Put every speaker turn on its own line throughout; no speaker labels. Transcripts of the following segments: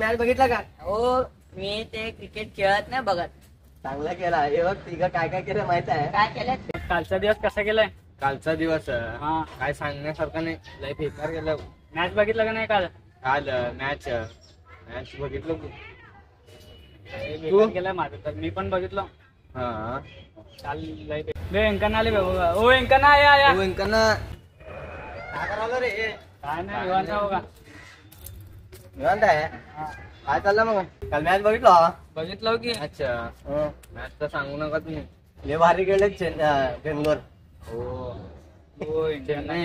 Match बघितला का?
हो, मी ते क्रिकेट खेळत नाही बघत.
चांगला केला. हे बघ तिघं काय काय केलं माहित आहे?
काय केलं?
कालचा दिवस कसा गेलाय?
कालचा दिवस
हा,
काय सांगण्यासारखं नाही, लय बेकार गेलं.
मॅच बघितलं का नाही काल?
काल मॅच बघितलं तू?
बेकार गेलाय माझं तर, मी पण बघितलं.
हा
काल लय व्यंकन आले बाबा. ओ व्यंकन या या.
व्यंकन्ना
काय करावं रे?
काय नाही निवांत आहे बघा.
निवांत आहे.
हा.
काय चाललं मग? काल मॅच बघितलं?
बघितलं की.
अच्छा, मॅच तर सांगू नका तुम्ही.
लय भारी गेले बेंगलोर.
हो
चेन्नई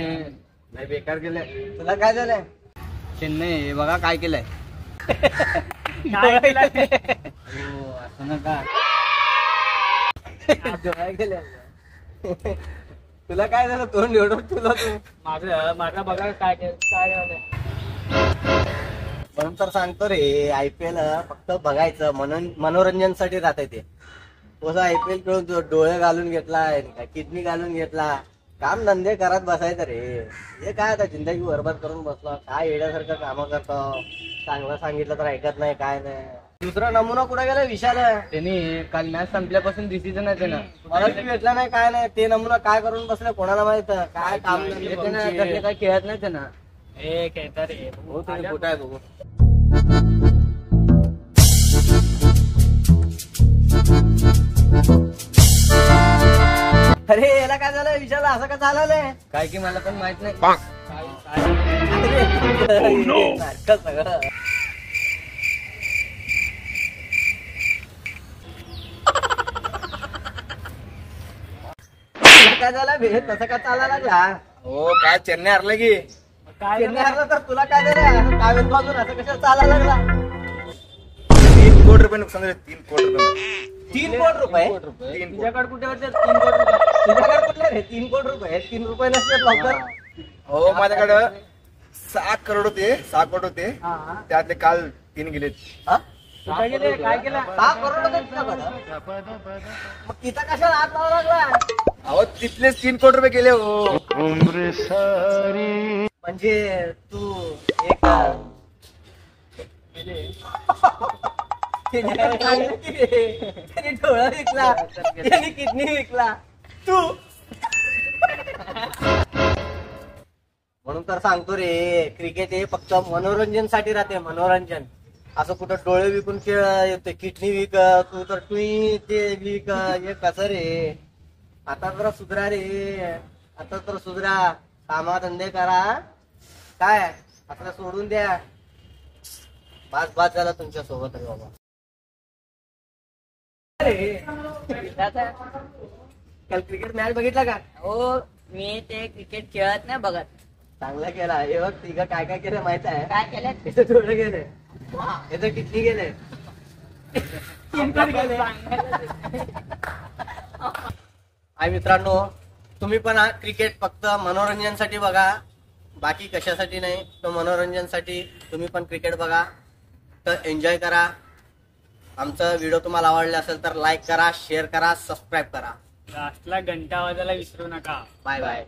लय बेकार गेले.
तुला काय झालंय?
चेन्नई बघा काय केलंय.
काय केलंय?
हो असं नका.
डोळा गेले. तुला काय झालं? तोंड एवढं तुला तू
माझा बघा काय काय झालंय.
म्हणून तर सांगतो रे, IPL फक्त बघायचं मनोरंजनसाठी राहते ते. तसं IPL खेळून डोळे घालून घेतलाय, किडनी घालून घेतला, काम धंदे करत बसायचं रे. हे काय आता जिंदगी बरबाद करून बसलो, काय येण्यासारखं कामं करतो. चांगलं सांगितलं तर ऐकत नाही, काय नाही. दुसरा नमुना कुठे गेला? विशाल.
त्यांनी काल मॅच संपल्यापासून डिसिजन आहे त्यानं.
मला भेटला नाही, काय नाही. ते नमुना काय करून बसले कोणाला माहित. काय काम धंदे कोणचे.
काय खेळत नाही त्यांना.
ए खेळता रे.
हो तुम्ही कुठं आहे बघू.
अरे याला काय झालं? विशाल असं का चाललंय?
काय की मला पण माहित नाही.
नाटकं सगळं. काय झालं बे? तसं का चालायला लागला?
हो काय चेन्नई हरलं की.
काय
चेन्नई हरलं तर तुला काय झालं? कागद बाजून असं कशाला चालायला लागला?
3 कोटी रुपये नुकसान झाले. 3 कोटी रुपये.
3 कोटी रुपये?
3 कोटी.
तुझ्याकडे कुठे होते 3 कोटी रुपये?
तुझ्याकडे कुठले रे 3 कोटी रुपये? 3 रुपये नसतात लवकर.
हो माझ्याकडं 6 करोड होते. 6 कोटी होते.
हा.
त्यातले काल 3 गेलेत.
हा?
कुठे गेले? काय केलं?
6 करोड होते तुझ्याकडं? मग तिथं कशाला हात लावा लागला?
अहो तिथलेच 3 कोटी रुपये गेले हो.
म्हणजे तू एक त्याने डोळा विकला, त्याने किडनी विकला, तू. म्हणून तर सांगतो रे, क्रिकेट हे फक्त मनोरंजनसाठी राहते. मनोरंजन. असं कुठं डोळे विकून खेळ येते, किडनी विक, तू तर तुई ते विक. हे कसं रे? आता तर सुधरा रे, आता तर सुधरा. कामा धंदे करा. काय आपलं सोडून द्या. बास झाला तुमच्या सोबत रे बाबा. काल क्रिकेट मॅच बघितला का?
हो, मी ते क्रिकेट खेळत नाही बघत.
चांगला केला. हे बघ तिघं काय काय केलं माहित आहे?
काय केलं?
याचं डोळे गेले, याचं किडनी गेले, 3 कोटी गेले. हाय मित्रांनो, तुम्ही पण हा क्रिकेट फक्त मनोरंजनसाठी बघा, बाकी कशासाठी नाही. तर मनोरंजनसाठी तुम्ही पण क्रिकेट बघा, तर एन्जॉय करा. आमचा व्हिडिओ तुम्हाला आवडला असेल तर लाईक करा, शेअर करा, सबस्क्राईब करा.
लास्टला घंटा वाजायला विसरू नका.
Bye bye.